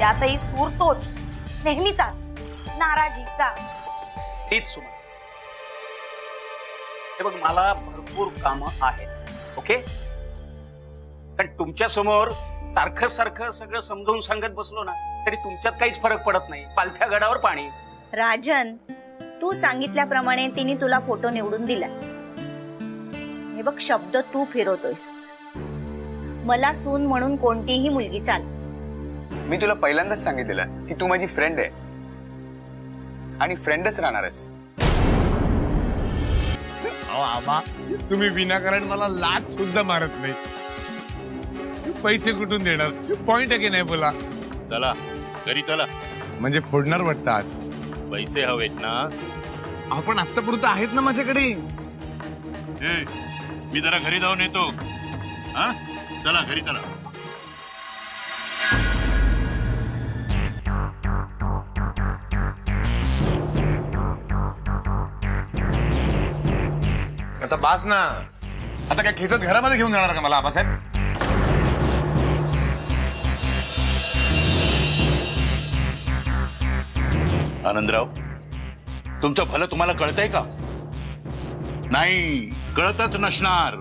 त्यातही सूर तोच नेहमीचाच नाराजीचा। तीच सुमा, हे बघ मला भरपूर कामं आहेत ओके, पण तुमच्या समोर सारखं सारखं सगळं समजावून सांगत बसलो ना तरी तुमच्यात काहीच फरक पडत नाही, पालथ्या गडावर पाणी। राजन, तू सांगितल्याप्रमाणे तिने तुला फोटो निवडून दिला, हे बघ शब्द तू फिरवतोयस। मला सून म्हणून कोणतीही मुलगी चाल। मी तुला पहिल्यांदाच सांगितलेलं की तू माझी फ्रेंड आहे आणि फ्रेंडच राहणार आहेस। आबा तुम्ही विनाकारण मला लाच सुद्धा मारत नाही, पैसे कुठून देणार? पॉइंट आहे की नाही बोला? चला घरी चला। म्हणजे फोडणार वाटतं आज? पैसे हवेत ना? आपण आत्तापुरतं आहेत ना माझ्याकडे। मी जरा घरी जाऊन येतो। हा चला घरी चला। आता बास ना, आता काय खेचत घरामध्ये घेऊन जाणार का मला आबासाहेब? आनंदराव, तुमचं भलं तुम्हाला कळतंय का? नाही, कळतच नसणार।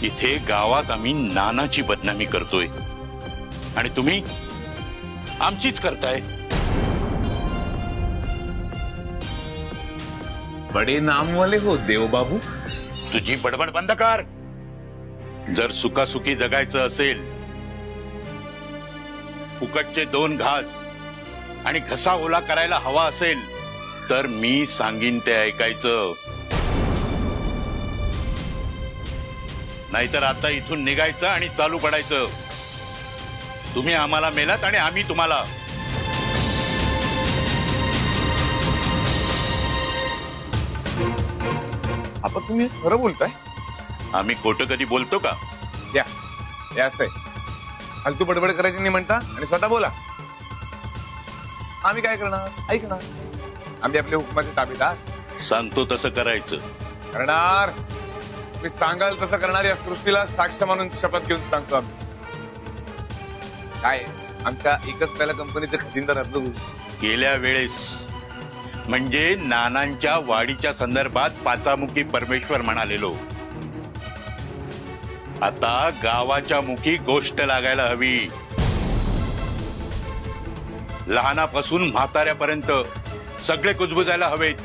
इथे गावात आम्ही नानाची बदनामी करतोय आणि तुम्ही आमचीच करताय। बडे नामवाले हो देवबाबू। तुझी बडबड बंद कर। जर सुखासुखी जगायचं असेल, फुकटचे 2 घास आणि घसा ओला करायला हवा असेल तर मी सांगीन ते ऐकायचं, नाहीतर आता इथून निघायचं आणि चालू पडायचं। तुम्ही आम्हाला मेलात आणि आम्ही तुम्हाला। आपण तुम्ही खरं बोलताय? आम्ही खोटं कधी बोलतो का? या असं आहे, फालतू बडबड करायची नाही म्हणता आणि स्वतः बोला। आम्ही काय करणार? ऐकणार। आम्ही आपल्या हुकमाचे ताबेदार। सांगतो तसं करायचं। करणार, मी सांगाल तसं करणार। या सृष्टीला साक्ष म्हणून शपथ घेऊन सांगतो आम्ही। काय आमच्या एकच पहिल्या कंपनीचे खजिनदार रद्द गेल्या वेळेस म्हणजे नानांच्या वाडीच्या संदर्भात पाचामुखी परमेश्वर म्हणालेलो, आता गावाच्या मुखी गोष्ट लागायला हवी। लहानापासून म्हाताऱ्यापर्यंत सगळे कुजबुजायला हवेत,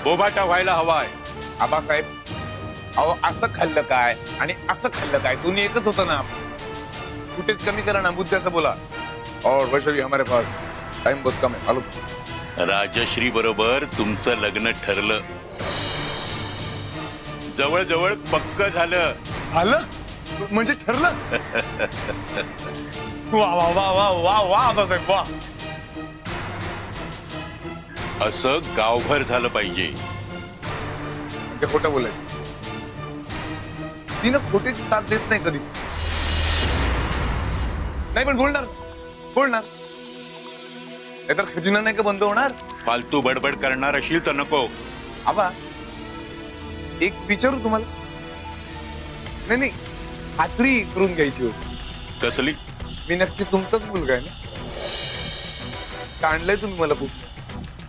बोबाटा व्हायला हवाय। आबासाहेब, अहो असं खाल्लं काय आणि असं खाल्लं काय दोन्ही एकच होतं ना? कुठेच कमी करा ना, मुद्द्याचं बोला। और वैष्णवी हमारे पास टाइम बहुत कम है, आलो। राजश्री बरोबर तुमचं लग्न ठरलं, जवळ जवळ पक्क झालं। झालं म्हणजे ठरलं? वा वा वा वा वा वा आबासाहेब वा। असं गावभर झालं पाहिजे. ते खोटं बोलायचं. ती ना खोटीची साथ देत नाही कधी. नाही पण बोलणार बोलणार नाहीतर खजिना नाही का बंद होणार. फालतू बडबड करणार असेल तर नको. आबा एक विचारू तुम्हाला. नाही नाही खात्री करून घ्यायची होती. कसली? मी नक्की तुमचाच मुलगा आहे ना. काढलंय तुम्ही मला खूप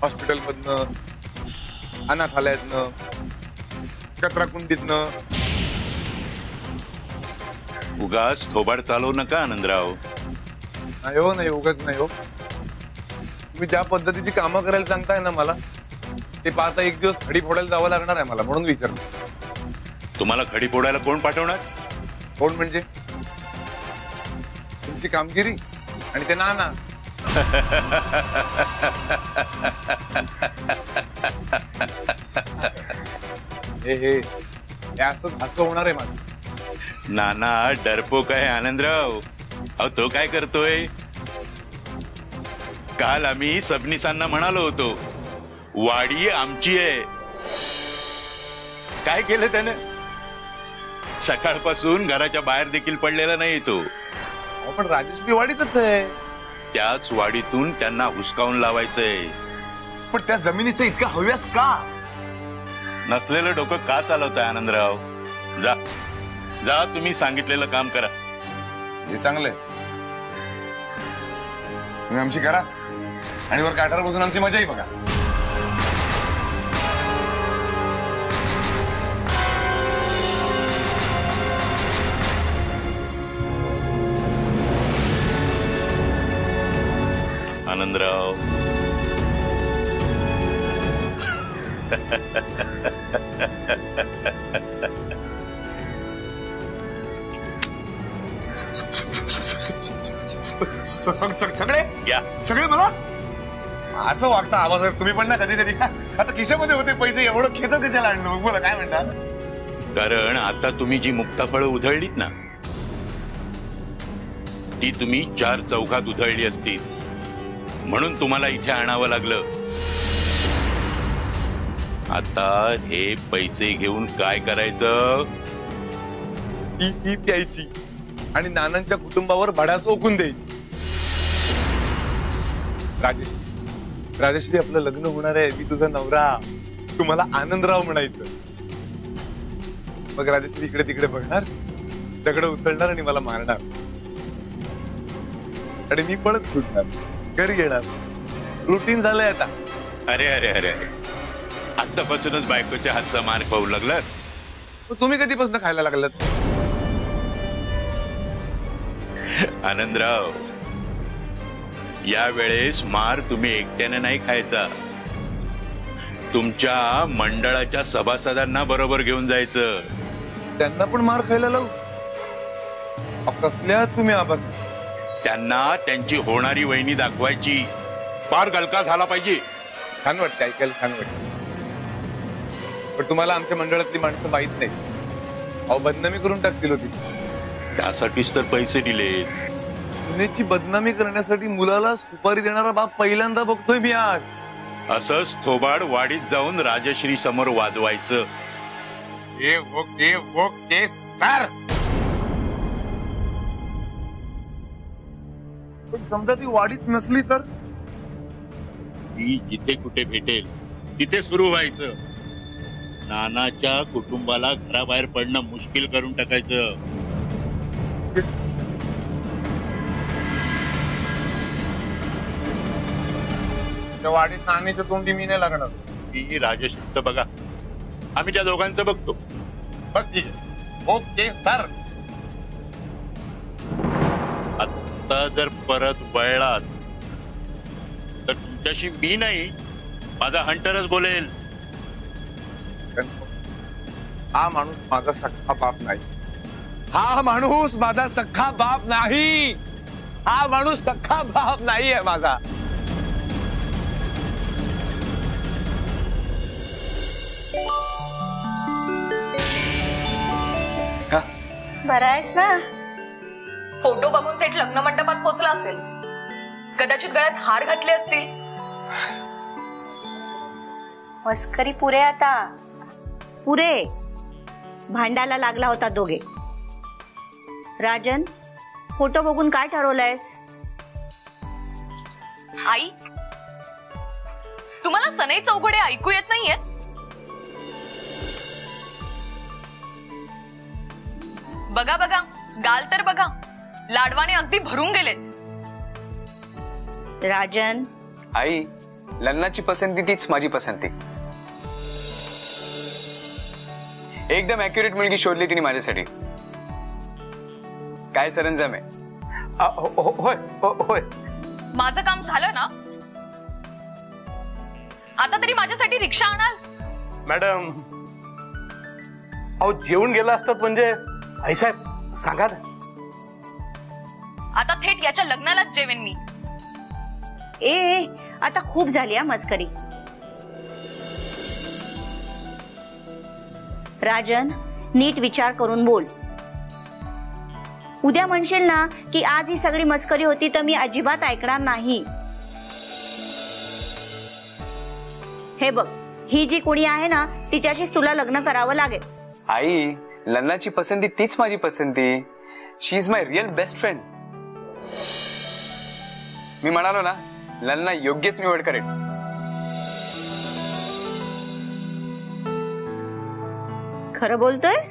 हॉस्पिटल मधनं, अनाथालयातनं, कचराकुंडीतनं. उगाच थोबाड चालवू नका आनंदराव. नाही हो, नाही उगाच नाही हो. तुम्ही ज्या पद्धतीची कामं करायला सांगताय ना मला, ते पाहता एक दिवस खडी फोडायला जावं लागणार आहे मला, म्हणून विचारलं. तुम्हाला खडी फोडायला कोण पाठवणार? कोण म्हणजे तुमची कामगिरी आणि ते नाना. हे असंच हसं होणार आहे माझं. नाना डरपोक आहे आनंदराव. अहो तो काय करतोय? काल आम्ही सबनीसांना म्हणालो होतो वाडी आमची आहे. काय केलं त्याने? सकाळपासून घराच्या बाहेर देखील पडलेला नाही तो. पण राजेश बी वाडीतच आहे. त्याच वाडीतून त्यांना हुसकावून लावायचंय. पण त्या जमिनीचा इतका हव्यास का? नसलेलं डोकं का चालवताय आनंदराव? जा जा, तुम्ही सांगितलेलं काम करा. हे चांगलंय. तुम्ही आमची करा आणि वर काठावर बसून आमची मजाही बघा. आनंदराव सगळे या. सगळे मला असं वागता आवाज. तुम्ही पण ना कधी कधी आता खिशामध्ये होते पैसे, एवढं खेचत त्याच्या आणलं. बोला काय म्हणता? कारण आता तुम्ही जी मुक्ताफळं उधळलीत ना, ती तुम्ही 4 चौघात उधळली असती, म्हणून तुम्हाला इथे आणावं लागलं. आता हे पैसे घेऊन काय करायचं? ती प्यायची आणि नानांच्या कुटुंबावर भडास ओकून द्यायची. राजेश्री आपलं लग्न होणार आहे. मी तुझा नवरा. तुम्हाला आनंदराव म्हणायचं. मग राजेश्री इकडे तिकडे बघणार, दगड उचलणार आणि मला मारणार आणि मी पळत सुटणार, घरी येणार. रुटीन झालंय आता. अरे अरे अरे अरे, आतापासूनच बायकोच्या हातचा मार खाऊ लागलात? तुम्ही कधीपासून खायला लागलात? आनंदराव, या वेळेस मार तुम्ही एकट्याने नाही खायचा. तुमच्या मंडळाच्या सभासदांना बरोबर घेऊन जायचं. त्यांना पण मार खायला लावू? कसल्या तुम्ही आबास? त्यांना त्यांची होणारी वहिनी दाखवायची. फार गलका झाला पाहिजे. छान वाटतं ऐकायला, छान वाटतं. पण तुम्हाला आमच्या मंडळातली माणसं माहित नाही. अहो बदनामी करून टाकतील होती. त्यासाठीच तर पैसे दिले. सुनेची बदनामी करण्यासाठी मुलाला सुपारी देणारा बाप पहिल्यांदा बघतोय मी आज. असंच थोबाड वाडीत जाऊन राजश्री समोर वाजवायचं. सर, पण समजा ती वाडीत नसली तर? ती जिथे कुठे भेटेल तिथे सुरू व्हायचं. नानाच्या कुटुंबाला घराबाहेर पडणं मुश्किल करून टाकायचं. त्या वाडीत नानीच्या तोंडी मी नाही लागणार. ती राजश्रीचं बघा, आम्ही त्या दोघांचं बघतो. बघ ठीक आहे. Okay sir. आता जर परत वळलात तर तुमच्याशी मी नाही, माझा हंटरच बोलेल. हा माणूस माझा सख्खा बाप नाही. हा माणूस माझा सख्खा बाप नाही. हा माणूस सख्खा बाप नाही आहे माझा. बरा आहेस ना? फोटो बघून थेट लग्न मंडपात पोहोचला असेल. कदाचित गळ्यात हार घातले असतील. मस्करी पुरे आता, पुरे. भांडायला लागला होता दोघे. राजन, फोटो बघून काय ठरवलंयस? आई, तुम्हाला सनई चौघडे ऐकू येत नाहीये? बघा बघा, गाल तर बघा, लाडवाने अगदी भरून गेलेत. राजन, आई, लग्नाची पसंती तीच माझी पसंती. एकदम ऍक्युरेट मुलगी शोधली तिने माझ्यासाठी. काय सरंजाम आहे? होय होय. माझं काम झालं ना? आता तरी माझ्यासाठी रिक्षा आणाल? मॅडम, अहो जेवून गेला असतात म्हणजे. आई साहेब सांगा ना. आता थेट याच्या लग्नालाच जेवेन मी. ए आता खूप झाली हा मस्करी. राजन, नीट विचार करून बोल. उद्या म्हणशील ना की आज ही सगळी मस्करी होती तर मी अजिबात ऐकणार नाही. हे बघ, ही जी कुणी आहे ना तिच्याशीच तुला लग्न करावं लागेल. आई, लग्नाची पसंती तीच माझी पसंती. She is my real best friend. मी म्हणालो ना, लग्न योग्यच निवड करेल. खरं बोलतोयस?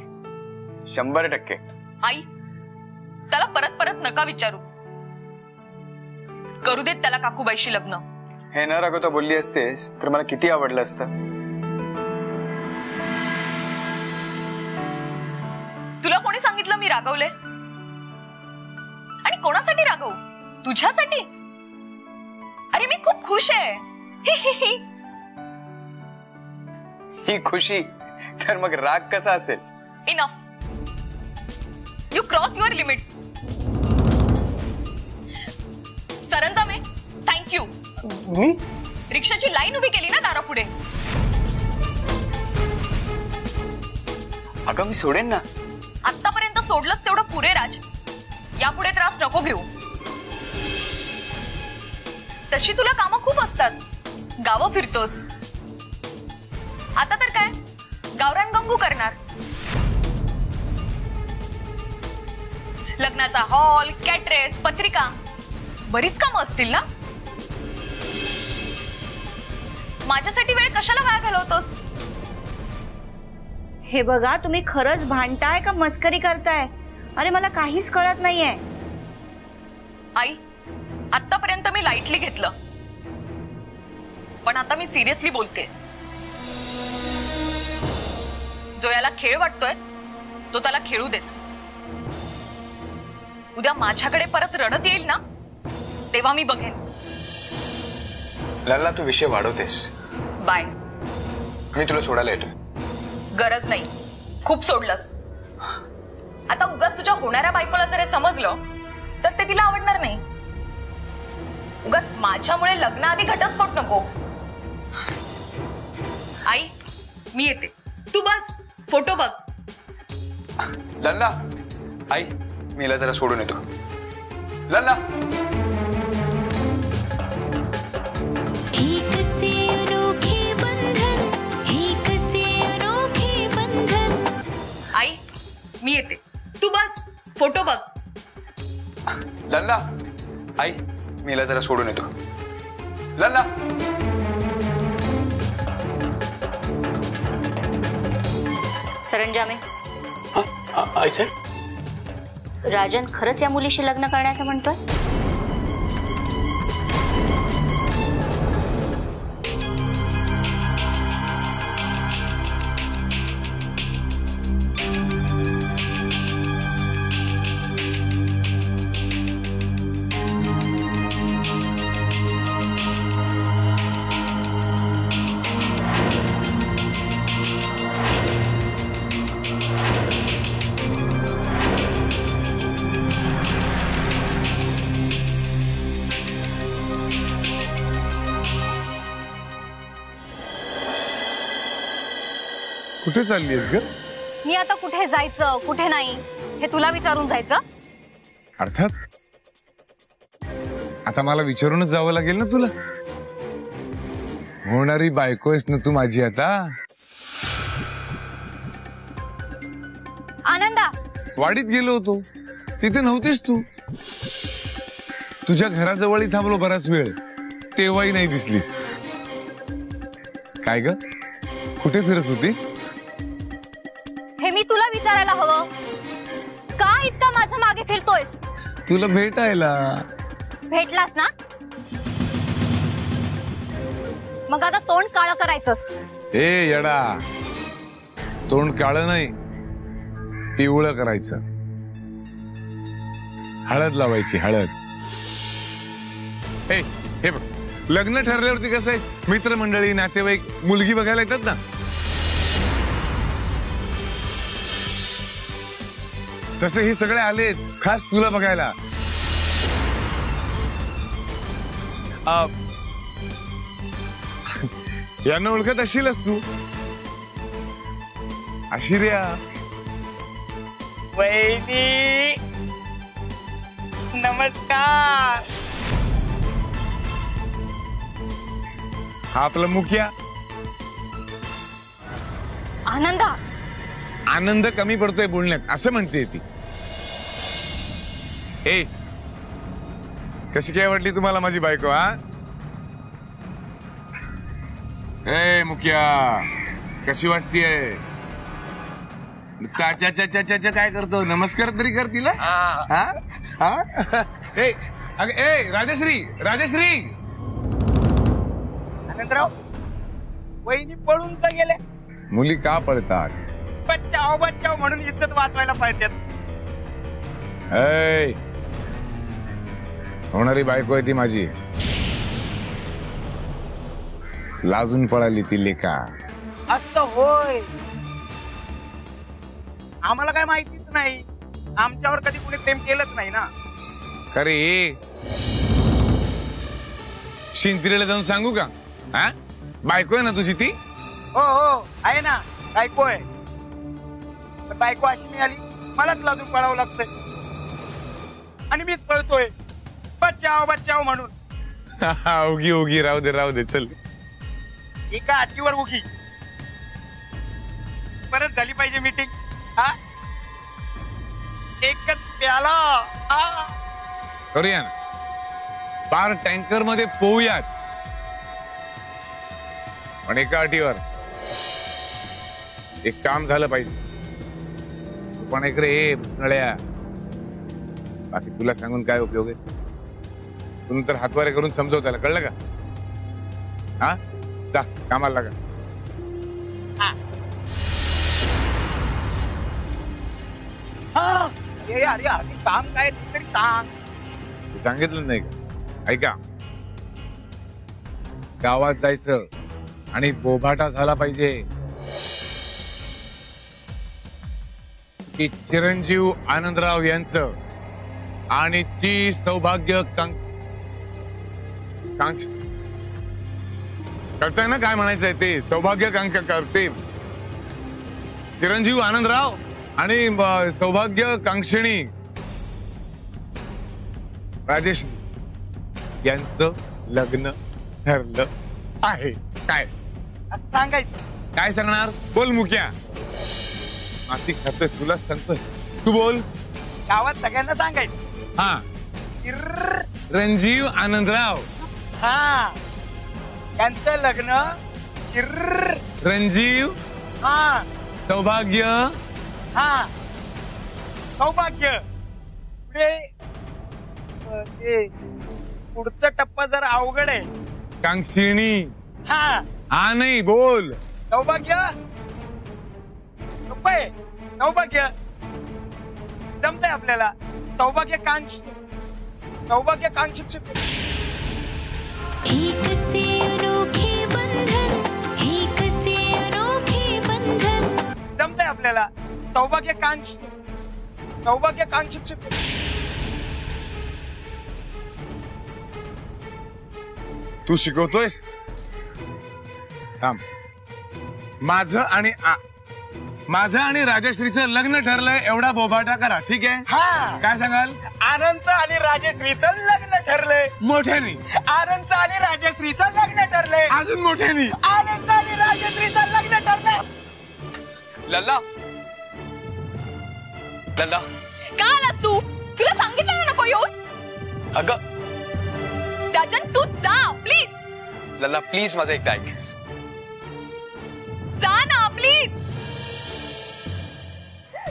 100%. आई, त्याला परत परत नका विचारू. करू देत त्याला काकूबाईशी लग्न. हे न रागवता बोलली असतेस तर मला किती आवडलं असतं. तुला कोणी सांगितलं मी रागवले? आणि कोणासाठी रागवू? तुझ्यासाठी? अरे मी खूप खुश आहे. ही खुशी तर मग राग कसा असेल? Enough. You cross your limit. Saranjame, thank you. मी रिक्षाची लाईन उभी केली ना दारापुढे. अगं मी सोडेन ना. आतापर्यंत सोडलंच तेवढं पुरे राज. यापुढे त्रास नको घेऊ. तशी तुला कामं खूप असतात. गावं फिरतोस. आता तर काय, गावरान गंगू करणार. लग्नाचा हॉल, कॅटरेस, पत्रिका, बरीच कामं असतील ना? माझ्यासाठी वेळ कशाला वाया घालवतोस? हे बघा, तुम्ही खरंच भांडताय का मस्करी करताय? अरे मला काहीच कळत नाहीये. आई, आतापर्यंत मी लाईटली घेतलं, पण आता मी सिरियसली बोलते. जो याला खेळ वाटतोय तो त्याला खेळू देत. उद्या माझ्याकडे परत रडत येईल ना, तेव्हा मी बघेन. लल्ला, तू विषय वाढवतेस. बाय. मी तुला सोडायला येतो. गरज नाही, खूप सोडलंस. आता उगाच तुझ्या होणाऱ्या बायकोला जर हे समजलं तर ते तिला आवडणार नाही. उगाच माझ्यामुळे लग्नाआधी घटस्फोट नको. आई, मी येते. तू बस फोटो बघ. लल्ला, आई, मी हिला जरा सोडून येतो. लल्ला. आई, मी येते. तू बस फोटो बघ. लल्ला, आई, मी हिला जरा सोडून येतो. लल्ला. सरंजामे, आई साहेब, राजन खरंच या मुलीशी लग्न करण्याचं म्हणतोय? कुठे चाललीस ग? मी आता कुठे जायचं कुठे नाही हे तुला विचारून जायचं? अर्थात आता मला विचारूनच जावं लागेल ना तुला. होणारी बायको आहेस ना तू माझी आता. आनंदा, वाडीत गेलो होतो तिथे नव्हतीस तू. तुझ्या घराजवळ थांबलो बराच वेळ, तेव्हाही नाही दिसलीस. काय ग, कुठे फिरत होतीस? हे मी तुला विचारायला हवं, का इतका माझ्या मागे फिरतोयस? तुला भेटायला. भेटलास ना, मग आता तोंड काळं करायचंस. ए येडा, तोंड काळं नाही पिवळं करायचं. हळद लावायची, हळद. ए हे बघ, लग्न ठरल्यावरती कसं आहे, मित्रमंडळी नातेवाईक मुलगी बघायला येतात ना, तसे हे सगळे आलेत खास तुला बघायला. यांना ओळखत असशीलच तू. आशिर्या. वहिनी नमस्कार. हा आपला मुखिया. आनंदा, आनंद कमी पडतोय बोलण्यात असं म्हणते ती. ए कशी काय वाटली तुम्हाला माझी बायको? हा ए मुखिया, कशी वाटतीये? काय करतो? नमस्कार तरी कर तिला. ए राजश्री, राजश्री. आनंदराव, वहिनी पळून का गेल्या? मुली का पळतात? बच्चाओ बच्चाओ म्हणून इज्जत वाचवायला पाहिजेत. ए होणारी बायको आहे ती माझी. लाजून पळाली ती लेका. असतं होय, आम्हाला काय माहितीच नाही. आमच्यावर कधी कुणी प्रेम केलंच नाही ना. खरे शिंत्रीला जाऊन सांगू का? हा बायको आहे ना तुझी ती? हो हो आहे ना, बायको आहे. बायको अशी मिळाली, मलाच लाजून पळावं लागतंय आणि मीच पळतोय बच्चाओ बच्चाओ म्हणून. उगी उगी राहू दे, राहू दे, चल. एका अटीवर उगी. परत झाली पाहिजे मीटिंग. हा एकच प्याला. करूया ना, पार टँकर मध्ये पोहूयात, पण एका अटीवर. एक काम झालं पाहिजे. पण इकडे हे नळ्या, बाकी तुला सांगून काय उपयोग आहे? तू नंतर हातवारे करून समजव त्याला, कळलं का? हा जा कामाला लागा. अरे अरे अरे काम काय तरी सांग. सांगितलं नाही का? ऐका, गावात जायचं आणि बोभाटा झाला पाहिजे की चिरंजीव आनंदराव यांचं आणि ची सौभाग्य कळतंय ना काय म्हणायचंय ते? सौभाग्यकांक्षा करते चिरंजीव आनंदराव आणि सौभाग्यकांक्षिणी राजेश यांचं लग्न ठरलं आहे. काय असं सांगायचं? काय सांगणार? बोल मुख्या. माती खातोय तुलाच सांगतोय, तू बोल. गावात सगळ्यांना सांगायचं. हा रणजीव आनंदराव, हा त्यांचं लग्न. रणजीव, हा सौभाग्य, हा सौभाग्य. पुढे पुढचा टप्पा जरा अवघड आहे. कांक्षिणी. हा हा नाही, बोल. सौभाग्य. सौभाग्य जमतंय आपल्याला. सौभाग्यकांक्षी. एक से अनोखे बंधन, एक से अनोखे बंधन. जमतंय आपल्याला. सौभाग्यकांक्षी. तू शिकवतोयस? थांब. माझं आणि माझं आणि राजश्रीचं लग्न ठरलंय एवढा बोभाटा करा, ठीक आहे? हा, काय सांगाल? आनंदचं आणि राजश्रीचं लग्न ठरलंय. मोठ्यानी. आनंदचं आणि राजश्रीचं लग्न ठरलंय. अजून मोठ्यानी. आनंदचं आणि राजश्रीचं लग्न ठरलंय. लल्ला लल्ला का आलास तू? तुला सांगितलं ना नको येऊन. अगं राजन तू जा प्लीज. लल्ला प्लीज माझं एकटा ऐक. जा ना प्लीज.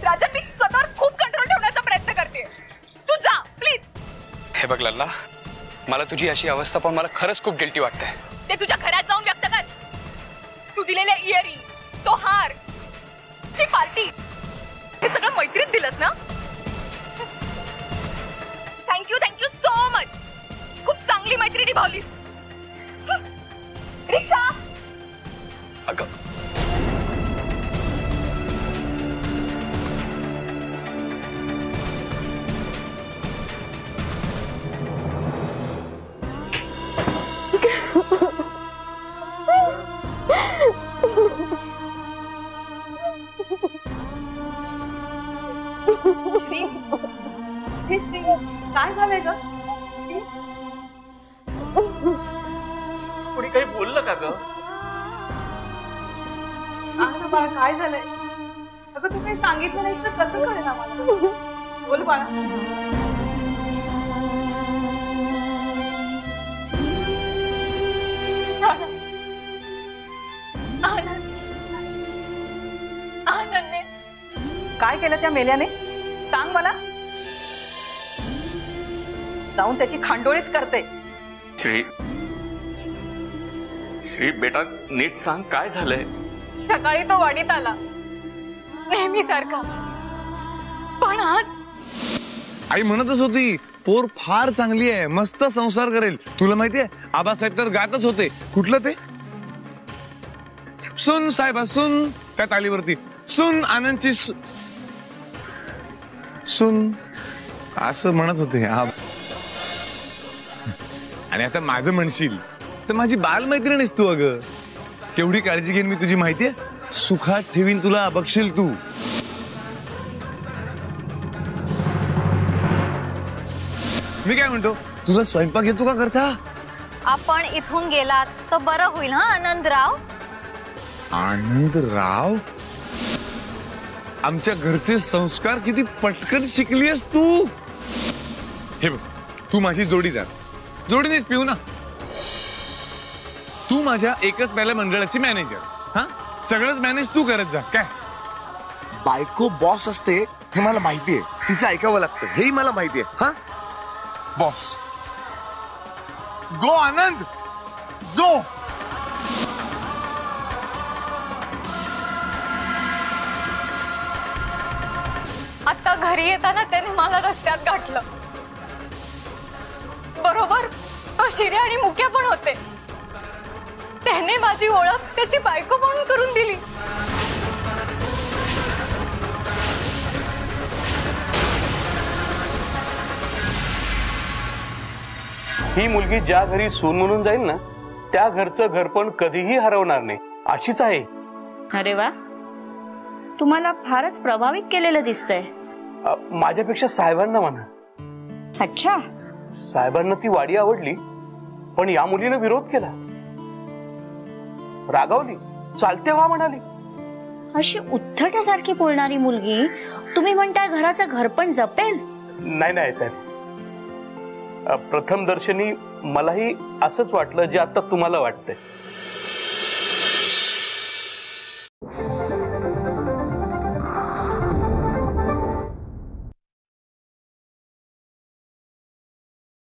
राजन मी स्वतःवर खूप कंट्रोल ठेवण्याचा प्रयत्न करते. तू जा प्लीज. हे बघ लल्ला, मला तुझी अशी अवस्था पण मला खरंच खूप गिल्टी वाटतंय. ते तुझ्या घरात जाऊन व्यक्त कर. तू दिलेले इयरिंग, तो हार, ती पार्टी, हे सगळं मैत्रीत दिलंस ना. Thank you so much. खूप चांगली मैत्री निभावलीस. रिक्षा. अगं श्री, हे श्री, काय झालंय ग? कोणी काही बोललं का ग? बाळा काय झालंय? अगं तू काही सांगितलं नाहीस तर कसं कळेल आम्हाला? बोल बाळा. आनंदने काय केलं त्या मेल्याने? सांग मला. जाऊन त्याची खांडोळीच करते. श्री, श्री बेटा नीट सांग काय झालंय? सकाळी तो वाडीत आला नेहमी सारखा, पण आज आई म्हणतच होती पोर फार चांगली आहे, मस्त संसार करेल. तुला माहितीये आबासाहेब तर गातच होते. कुठलं ते? सुन साहेबा सुन, त्या तालीवरती सुन आनंदची सुन असं म्हणत होते. आणि आता माझं म्हणशील तर माझी बालमैत्रीण आहेस तू. अगं केवढी काळजी घेईन मी तुझी माहितीये. सुखात ठेवीन तुला, बघशील तू. मी काय म्हणतो, तुला स्वयंपाक येतो का करता? आपण इथून गेलात तर बरं होईल. हा आनंदराव. आनंदराव? आमच्या घरचे संस्कार किती पटकन शिकलीस तू. हे बघ, तू माझी जोडीदार, जोडीनेच पिऊ ना. तू माझ्या एकच पहिल्या मंडळाची मॅनेजर. हा, सगळंच मॅनेज तू करत जा. काय बायको बॉस असते हे मला माहितीये, तिचं ऐकावं लागतं हेही मला माहितीये. हा बॉस. गो आनंद गो. आता घरी येताना त्याने मला रस्त्यात गाठलं. बरोबर तो शिर्या आणि मुक्या पण होते. त्याने माझी ओळख त्याची बायको म्हणून करून दिली. ही मुलगी ज्या घरी सून म्हणून जाईल ना, त्या घरचं घरपण कधीही हरवणार नाही, अशीच आहे. अरे वा, तुम्हाला फारच प्रभावित केलेलं दिसतंय. माझ्यापेक्षा साहेबांना म्हणा. अच्छा. साहेबांना ती वाडी आवडली, पण या मुलीने विरोध केला, रागावली, चालते व्हा म्हणाली. अशी उद्धटासारखी बोलणारी मुलगी तुम्ही म्हणताय घराचं घरपण जपेल? नाही नाही साहेब, प्रथम दर्शनी मलाही असंच वाटलं जे आता तुम्हाला वाटतंय.